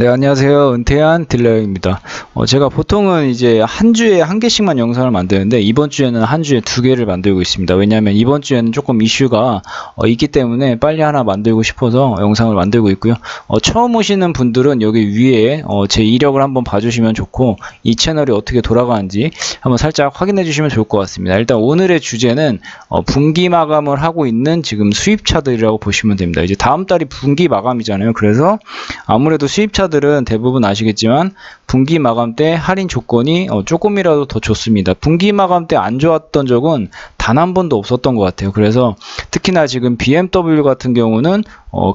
네, 안녕하세요. 은퇴한 딜러입니다. 제가 보통은 이제 한 주에 한 개씩만 영상을 만드는데 이번 주에는 한 주에 두 개를 만들고 있습니다. 왜냐하면 이번 주에는 조금 이슈가 있기 때문에 빨리 하나 만들고 싶어서 영상을 만들고 있고요. 처음 오시는 분들은 여기 위에 제 이력을 한번 봐주시면 좋고 이 채널이 어떻게 돌아가는지 한번 살짝 확인해 주시면 좋을 것 같습니다. 일단 오늘의 주제는 분기 마감을 하고 있는 지금 수입차들이라고 보시면 됩니다. 이제 다음 달이 분기 마감이잖아요. 그래서 아무래도 수입차들은 대부분 아시겠지만 분기 마감 때 할인 조건이 조금이라도 더 좋습니다. 분기 마감 때 안 좋았던 적은 단 한 번도 없었던 것 같아요. 그래서 특히나 지금 BMW 같은 경우는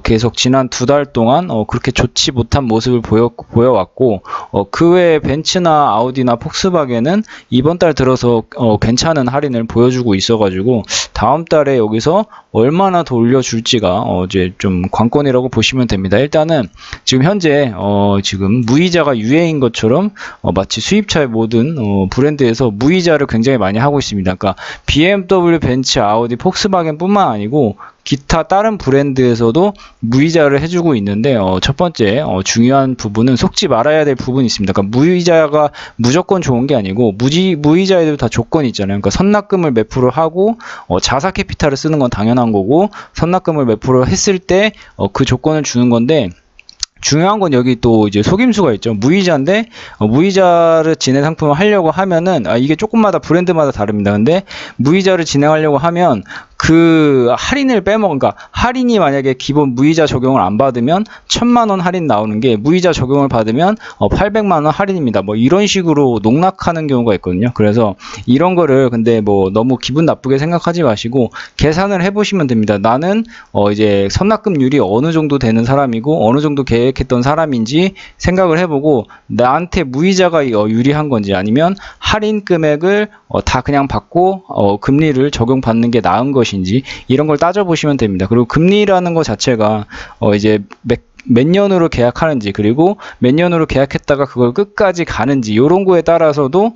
계속 지난 두 달 동안 그렇게 좋지 못한 모습을 보여왔고 그 외에 벤츠나 아우디나 폭스바겐은 이번 달 들어서 괜찮은 할인을 보여주고 있어가지고 다음 달에 여기서 얼마나 더 올려줄지가 이제 좀 관건이라고 보시면 됩니다. 일단은 지금 현재 지금 무이자가 유행인 것처럼 마치 수입차의 모든 브랜드에서 무이자를 굉장히 많이 하고 있습니다. 그러니까 BMW, 벤츠, 아우디, 폭스바겐뿐만 아니고 기타 다른 브랜드에서도 무이자를 해주고 있는데 첫 번째 중요한 부분은 속지 말아야 될 부분이 있습니다. 그러니까 무이자가 무조건 좋은 게 아니고 무이자에도 다 조건이 있잖아요. 그러니까 선납금을 몇 프로 하고 자사 캐피탈을 쓰는 건 당연한 거고 선납금을 몇 프로 했을 때 그 조건을 주는 건데 중요한 건 여기 또 이제 속임수가 있죠. 무이자인데 무이자를 진행 상품을 하려고 하면은 이게 조금마다 브랜드마다 다릅니다. 근데 무이자를 진행하려고 하면 그 할인을 그러니까 할인이 만약에 기본 무이자 적용을 안 받으면 1,000만 원 할인 나오는 게 무이자 적용을 받으면 800만 원 할인입니다. 뭐 이런 식으로 농락하는 경우가 있거든요. 그래서 이런 거를 근데 뭐 너무 기분 나쁘게 생각하지 마시고 계산을 해보시면 됩니다. 나는 이제 선납금률이 어느 정도 되는 사람이고 어느 정도 계획했던 사람인지 생각을 해보고 나한테 무이자가 유리한 건지 아니면 할인 금액을 다 그냥 받고 금리를 적용받는 게 나은 것인지 이런 걸 따져보시면 됩니다. 그리고 금리라는 것 자체가 이제 몇 년으로 계약하는지 그리고 몇 년으로 계약했다가 그걸 끝까지 가는지 이런 거에 따라서도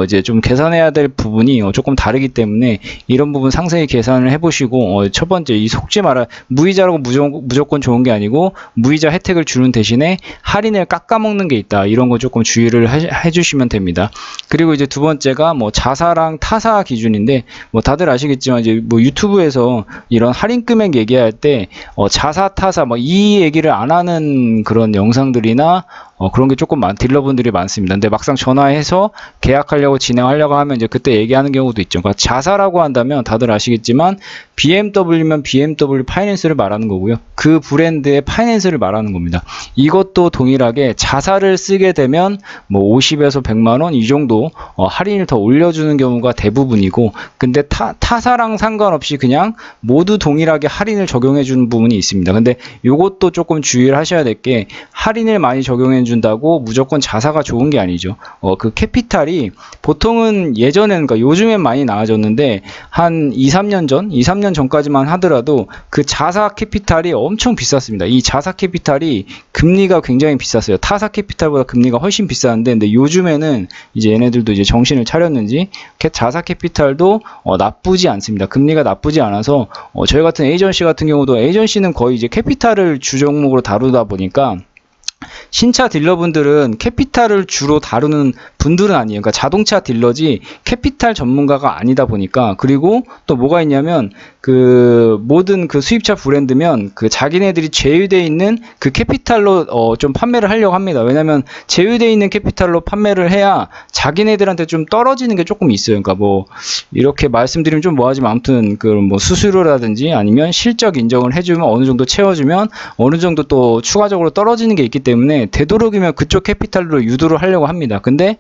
이제 좀 계산해야 될 부분이 조금 다르기 때문에 이런 부분 상세히 계산을 해보시고 첫 번째 이 속지 마라 무이자라고 무조건 좋은 게 아니고 무이자 혜택을 주는 대신에 할인을 깎아먹는 게 있다 이런 거 조금 주의를 해주시면 됩니다. 그리고 이제 두 번째가 뭐 자사랑 타사 기준인데 뭐 다들 아시겠지만 이제 뭐 유튜브에서 이런 할인 금액 얘기할 때 자사 타사 뭐 이 얘기를 안 하는 그런 영상들이나 그런 게 조금 딜러분들이 많습니다. 근데 막상 전화해서 계약하려고 진행하려고 하면 이제 그때 얘기하는 경우도 있죠. 그러니까 자사라고 한다면 다들 아시겠지만 BMW면 BMW 파이낸스를 말하는 거고요. 그 브랜드의 파이낸스를 말하는 겁니다. 이것도 동일하게 자사를 쓰게 되면 뭐 50에서 100만 원 이 정도 할인을 더 올려주는 경우가 대부분이고 근데 타사랑 상관없이 그냥 모두 동일하게 할인을 적용해 주는 부분이 있습니다. 근데 이것도 조금 주의를 하셔야 될 게 할인을 많이 적용해 준다고 무조건 자사가 좋은 게 아니죠. 그 캐피탈이 보통은 예전에는 그러니까 요즘엔 많이 나아졌는데 한 2, 3년 전까지만 하더라도 그 자사 캐피탈이 엄청 비쌌습니다. 이 자사 캐피탈이 금리가 굉장히 비쌌어요. 타사 캐피탈보다 금리가 훨씬 비쌌는데 근데 요즘에는 이제 얘네들도 이제 정신을 차렸는지 자사 캐피탈도 나쁘지 않습니다. 금리가 나쁘지 않아서 저희 같은 에이전시 같은 경우도 에이전시는 거의 이제 캐피탈을 주 종목으로 다루다 보니까 신차 딜러분들은 캐피탈을 주로 다루는 분들은 아니에요. 그러니까 자동차 딜러지 캐피탈 전문가가 아니다 보니까 그리고 또 뭐가 있냐면 그 모든 그 수입차 브랜드면 그 자기네들이 제휴되어 있는 그 캐피탈로 좀 판매를 하려고 합니다. 왜냐면 제휴되어 있는 캐피탈로 판매를 해야 자기네들한테 좀 떨어지는 게 조금 있어요. 그러니까 뭐 이렇게 말씀드리면 좀 뭐하지만 아무튼 그 뭐 수수료라든지 아니면 실적 인정을 해주면 어느 정도 채워주면 어느 정도 또 추가적으로 떨어지는 게 있기 때문에 되도록이면 그쪽 캐피탈로 유도를 하려고 합니다. 근데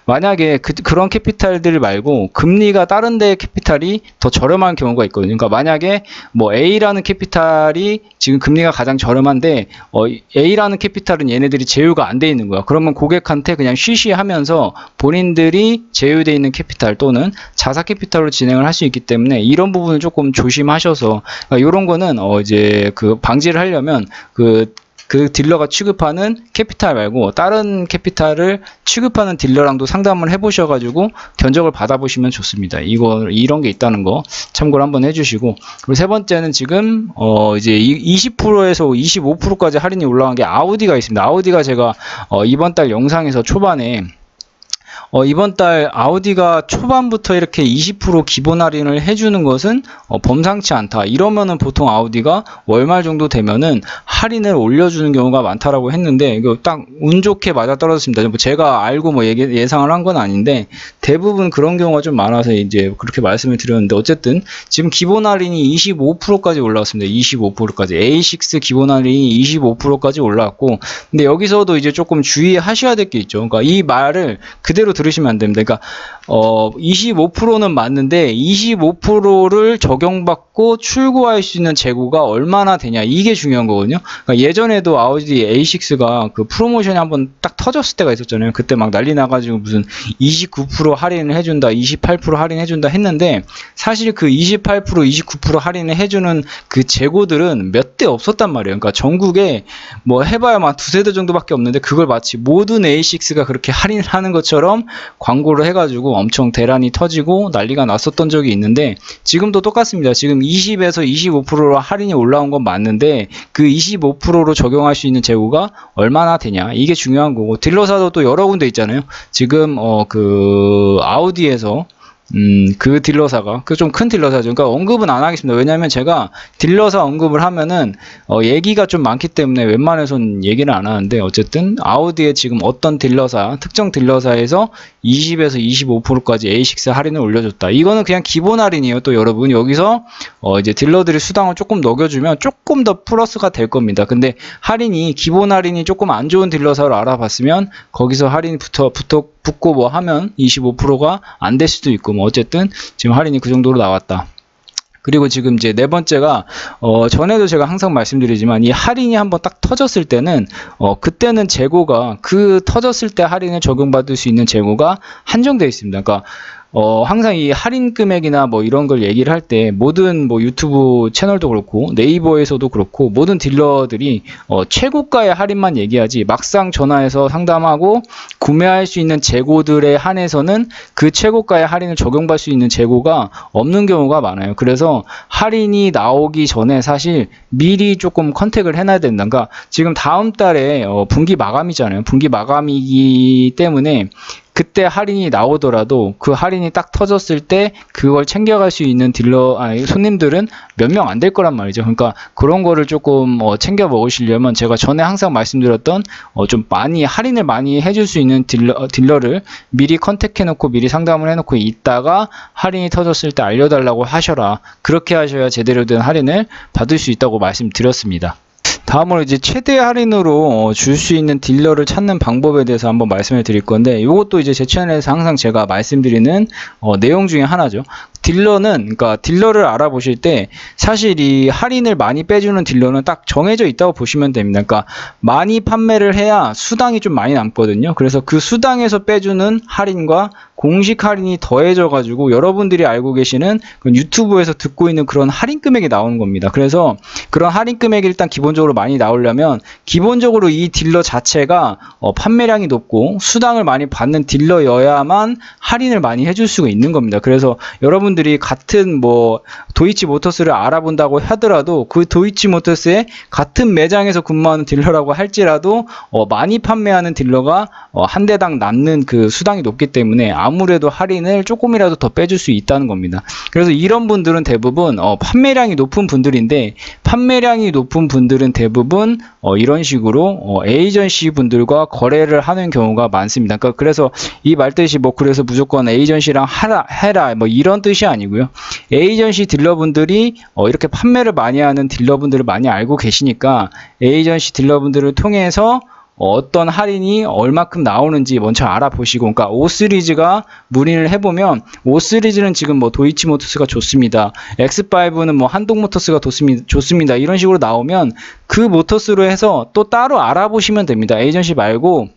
만약에 그런 캐피탈들 말고 금리가 다른 데 캐피탈이 더 저렴한 경우가 있거든요. 그러니까 만약에 뭐 A라는 캐피탈이 지금 금리가 가장 저렴한데 A라는 캐피탈은 얘네들이 제휴가 안 돼 있는 거야. 그러면 고객한테 그냥 쉬쉬하면서 본인들이 제휴되어 있는 캐피탈 또는 자사 캐피탈로 진행을 할 수 있기 때문에 이런 부분을 조금 조심하셔서 그러니까 이런 거는 이제 그 방지를 하려면 그 그 딜러가 취급하는 캐피탈 말고 다른 캐피탈을 취급하는 딜러랑도 상담을 해보셔가지고 견적을 받아보시면 좋습니다. 이런 게 있다는 거 참고를 한번 해주시고, 그리고 세 번째는 지금 이제 20%에서 25%까지 할인이 올라간 게 아우디가 있습니다. 아우디가 제가 이번 달 영상에서 초반에 이번 달 아우디가 초반부터 이렇게 20% 기본 할인을 해주는 것은 범상치 않다. 이러면은 보통 아우디가 월말 정도 되면은 할인을 올려주는 경우가 많다라고 했는데, 이거 딱 운 좋게 맞아 떨어졌습니다. 뭐 제가 알고 뭐 예상을 한 건 아닌데 대부분 그런 경우가 좀 많아서 이제 그렇게 말씀을 드렸는데, 어쨌든 지금 기본 할인이 25%까지 올라왔습니다. 25%까지 A6 기본 할인이 25%까지 올라왔고, 근데 여기서도 이제 조금 주의하셔야 될 게 있죠. 그러니까 이 말을 그대로 들으시면 안 됩니다. 그러니까 25%는 맞는데 25%를 적용받고 출고할 수 있는 재고가 얼마나 되냐, 이게 중요한 거거든요. 그러니까 예전에도 아우디 A6가 그 프로모션이 한번 딱 터졌을 때가 있었잖아요. 그때 막 난리 나가지고 무슨 29% 할인을 해준다, 28% 할인해준다 했는데, 사실 그 28%, 29% 할인을 해주는 그 재고들은 몇 대 없었단 말이에요. 그러니까 전국에 뭐 해봐야 막 두세 대 정도밖에 없는데, 그걸 마치 모든 A6가 그렇게 할인을 하는 것처럼 광고를 해가지고 엄청 대란이 터지고 난리가 났었던 적이 있는데, 지금도 똑같습니다. 지금 20에서 25%로 할인이 올라온 건 맞는데 그 25%로 적용할 수 있는 재고가 얼마나 되냐, 이게 중요한 거고, 딜러사도 또 여러 군데 있잖아요. 지금 그 아우디에서 그 딜러사가 그 좀 큰 딜러사죠. 그러니까 언급은 안 하겠습니다. 왜냐하면 제가 딜러사 언급을 하면은 얘기가 좀 많기 때문에 웬만해선 얘기를 안 하는데, 어쨌든 아우디에 지금 어떤 딜러사, 특정 딜러사에서 20에서 25%까지 A6 할인을 올려줬다. 이거는 그냥 기본 할인이에요. 또 여러분 여기서 이제 딜러들이 수당을 조금 녹여주면 조금 더 플러스가 될 겁니다. 근데 기본 할인이 조금 안 좋은 딜러사로 알아봤으면 거기서 할인이 붙고 뭐 하면 25%가 안 될 수도 있고, 뭐 어쨌든 지금 할인이 그 정도로 나왔다. 그리고 지금 이제 네 번째가 전에도 제가 항상 말씀드리지만, 이 할인이 한번 딱 터졌을 때는 그때는 재고가, 그 터졌을 때 할인을 적용받을 수 있는 재고가 한정되어 있습니다. 그러니까 항상 이 할인 금액이나 뭐 이런 걸 얘기를 할 때 모든 뭐 유튜브 채널도 그렇고 네이버에서도 그렇고 모든 딜러들이 최고가의 할인만 얘기하지, 막상 전화해서 상담하고 구매할 수 있는 재고들에 한해서는 그 최고가의 할인을 적용받을 수 있는 재고가 없는 경우가 많아요. 그래서 할인이 나오기 전에 사실 미리 조금 컨택을 해놔야 된다. 그러니까 지금 다음 달에 분기 마감이잖아요. 분기 마감이기 때문에 그때 할인이 나오더라도 그 할인이 딱 터졌을 때 그걸 챙겨갈 수 있는 손님들은 몇 명 안 될 거란 말이죠. 그러니까 그런 거를 조금 챙겨 먹으시려면, 제가 전에 항상 말씀드렸던 좀 많이 할인을 많이 해줄 수 있는 딜러를 미리 컨택해 놓고 미리 상담을 해놓고 있다가 할인이 터졌을 때 알려달라고 하셔라. 그렇게 하셔야 제대로 된 할인을 받을 수 있다고 말씀드렸습니다. 다음으로 이제 최대 할인으로 줄 수 있는 딜러를 찾는 방법에 대해서 한번 말씀을 드릴 건데, 이것도 이제 제 채널에서 항상 제가 말씀드리는 내용 중에 하나죠. 그러니까 딜러를 알아보실 때 사실 이 할인을 많이 빼주는 딜러는 딱 정해져 있다고 보시면 됩니다. 그러니까 많이 판매를 해야 수당이 좀 많이 남거든요. 그래서 그 수당에서 빼주는 할인과 공식 할인이 더해져 가지고 여러분들이 알고 계시는 유튜브에서 듣고 있는 그런 할인 금액이 나오는 겁니다. 그래서 그런 할인 금액이 일단 기본적으로 많이 나오려면, 기본적으로 이 딜러 자체가 판매량이 높고 수당을 많이 받는 딜러여야만 할인을 많이 해줄 수가 있는 겁니다. 그래서 여러분들이 같은 뭐 도이치모터스를 알아본다고 하더라도 그 도이치모터스의 같은 매장에서 근무하는 딜러라고 할지라도 많이 판매하는 딜러가 한 대당 남는 그 수당이 높기 때문에 아무래도 할인을 조금이라도 더 빼줄 수 있다는 겁니다. 그래서 이런 분들은 대부분 판매량이 높은 분들인데, 판매량이 높은 분들은 대부분 이런 식으로 에이전시 분들과 거래를 하는 경우가 많습니다. 그러니까 그래서 이 말뜻이 뭐 그래서 무조건 에이전시랑 해라 뭐 이런 뜻이 아니고요. 에이전시 딜러분들이 이렇게 판매를 많이 하는 딜러분들을 많이 알고 계시니까 에이전시 딜러분들을 통해서 어떤 할인이 얼마큼 나오는지 먼저 알아보시고, 그러니까 5시리즈가 문의를 해보면 5시리즈는 지금 뭐 도이치모터스가 좋습니다, X5는 뭐 한동모터스가 좋습니다 이런 식으로 나오면 그 모터스로 해서 또 따로 알아보시면 됩니다. 에이전시 말고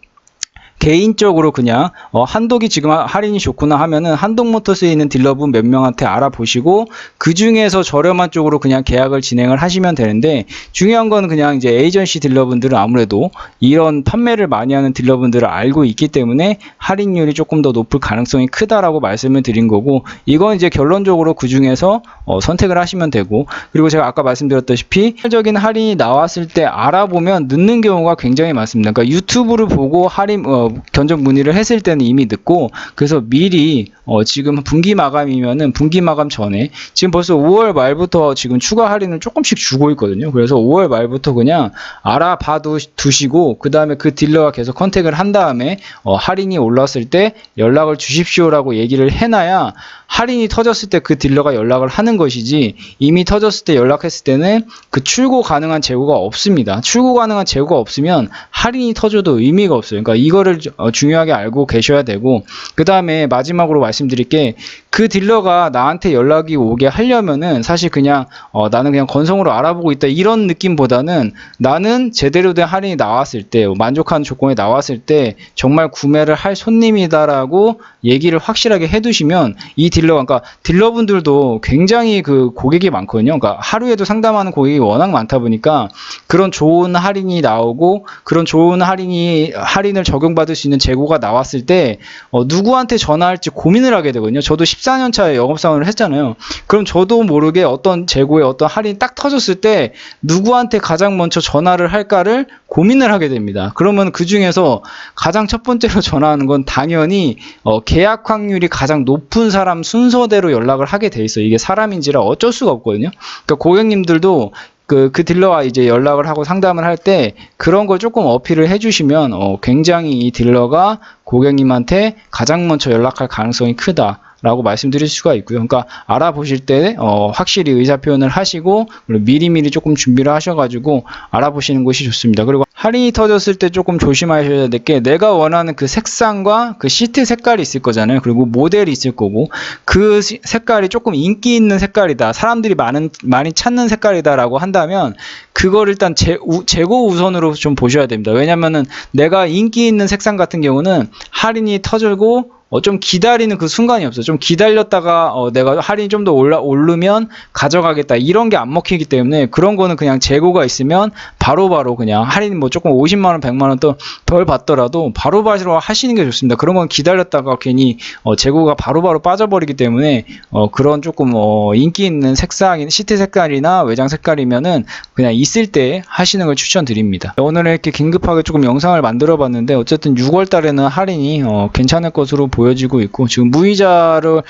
개인적으로 그냥 한독이 지금 할인이 좋구나 하면은 한독모터스에 있는 딜러분 몇 명한테 알아보시고 그 중에서 저렴한 쪽으로 그냥 계약을 진행을 하시면 되는데, 중요한 건 그냥 이제 에이전시 딜러분들은 아무래도 이런 판매를 많이 하는 딜러분들을 알고 있기 때문에 할인율이 조금 더 높을 가능성이 크다라고 말씀을 드린 거고, 이건 이제 결론적으로 그 중에서 선택을 하시면 되고, 그리고 제가 아까 말씀드렸다시피 실질적인 할인이 나왔을 때 알아보면 늦는 경우가 굉장히 많습니다. 그러니까 유튜브를 보고 할인 견적 문의를 했을 때는 이미 늦고, 그래서 미리 지금 분기 마감이면은 분기 마감 전에 지금 벌써 5월 말부터 지금 추가 할인을 조금씩 주고 있거든요. 그래서 5월 말부터 그냥 알아봐 두시고 그 다음에 그 딜러와 계속 컨택을 한 다음에 할인이 올랐을 때 연락을 주십시오라고 얘기를 해놔야 할인이 터졌을 때 그 딜러가 연락을 하는 것이지, 이미 터졌을 때 연락했을 때는 그 출고 가능한 재고가 없습니다. 출고 가능한 재고가 없으면 할인이 터져도 의미가 없어요. 그러니까 이거를 중요하게 알고 계셔야 되고, 그 다음에 마지막으로 말씀드릴 게, 그 딜러가 나한테 연락이 오게 하려면은 사실 그냥 나는 그냥 건성으로 알아보고 있다 이런 느낌보다는, 나는 제대로 된 할인이 나왔을 때, 만족하는 조건이 나왔을 때 정말 구매를 할 손님이다라고 얘기를 확실하게 해두시면 이 딜러, 그러니까 딜러분들도 굉장히 그 고객이 많거든요. 그러니까 하루에도 상담하는 고객이 워낙 많다 보니까 그런 좋은 할인이 나오고 그런 좋은 할인을 적용받을 수 있는 재고가 나왔을 때 누구한테 전화할지 고민을 하게 되거든요. 저도 14년 차에 영업사원을 했잖아요. 그럼 저도 모르게 어떤 재고에 어떤 할인이 딱 터졌을 때 누구한테 가장 먼저 전화를 할까를 고민을 하게 됩니다. 그러면 그 중에서 가장 첫 번째로 전화하는 건 당연히 계약 확률이 가장 높은 사람 순서대로 연락을 하게 돼 있어요. 이게 사람인지라 어쩔 수가 없거든요. 그러니까 고객님들도 그 딜러와 이제 연락을 하고 상담을 할 때 그런 걸 조금 어필을 해주시면 굉장히 이 딜러가 고객님한테 가장 먼저 연락할 가능성이 크다라고 말씀드릴 수가 있고요. 그러니까 알아보실 때 확실히 의사 표현을 하시고 미리미리 조금 준비를 하셔가지고 알아보시는 것이 좋습니다. 그리고 할인이 터졌을 때 조금 조심하셔야 될 게, 내가 원하는 그 색상과 그 시트 색깔이 있을 거잖아요. 그리고 모델이 있을 거고, 그 색깔이 조금 인기 있는 색깔이다, 사람들이 많이 찾는 색깔이다라고 한다면 그걸 일단 재고 우선으로 좀 보셔야 됩니다. 왜냐면은 내가 인기 있는 색상 같은 경우는 할인이 터지고 좀 기다리는 그 순간이 없어요. 좀 기다렸다가 내가 할인이 좀 더 오르면 가져가겠다 이런 게 안 먹히기 때문에, 그런 거는 그냥 재고가 있으면 바로바로 그냥 할인 뭐 조금 50만원 100만원 또 덜 받더라도 바로바로 하시는 게 좋습니다. 그런 건 기다렸다가 괜히 재고가 바로바로 빠져버리기 때문에 그런 조금 인기 있는 색상, 시트 색깔이나 외장 색깔이면은 그냥 있을 때 하시는 걸 추천드립니다. 오늘은 이렇게 긴급하게 조금 영상을 만들어 봤는데, 어쨌든 6월 달에는 할인이 괜찮을 것으로 보여지고 있고, 지금 무이자를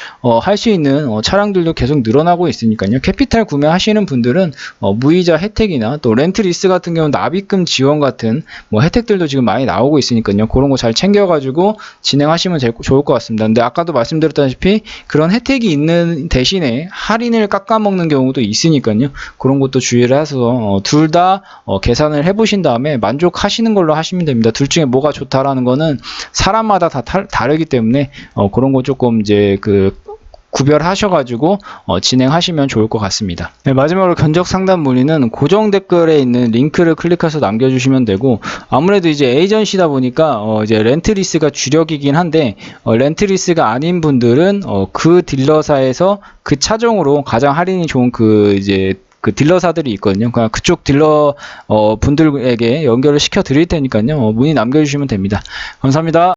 할 수 있는 차량들도 계속 늘어나고 있으니까요. 캐피탈 구매하시는 분들은 무이자 혜택이나 또 렌트리스 같은 경우는 납입금 지원 같은 혜택들도 지금 많이 나오고 있으니까요. 그런 거 잘 챙겨가지고 진행하시면 좋을 것 같습니다. 근데 아까도 말씀드렸다시피 그런 혜택이 있는 대신에 할인을 깎아먹는 경우도 있으니까요. 그런 것도 주의를 해서 둘 다 계산을 해보신 다음에 만족하시는 걸로 하시면 됩니다. 둘 중에 뭐가 좋다라는 거는 사람마다 다 다르기 때문에 그런 거 조금 이제 구별하셔가지고 진행하시면 좋을 것 같습니다. 네, 마지막으로 견적 상담 문의는 고정 댓글에 있는 링크를 클릭해서 남겨주시면 되고, 아무래도 이제 에이전시다 보니까 이제 렌트리스가 주력이긴 한데, 렌트리스가 아닌 분들은 그 딜러사에서 그 차종으로 가장 할인이 좋은 그 딜러사들이 있거든요. 그냥 그쪽 딜러 분들에게 연결을 시켜 드릴 테니까요. 문의 남겨주시면 됩니다. 감사합니다.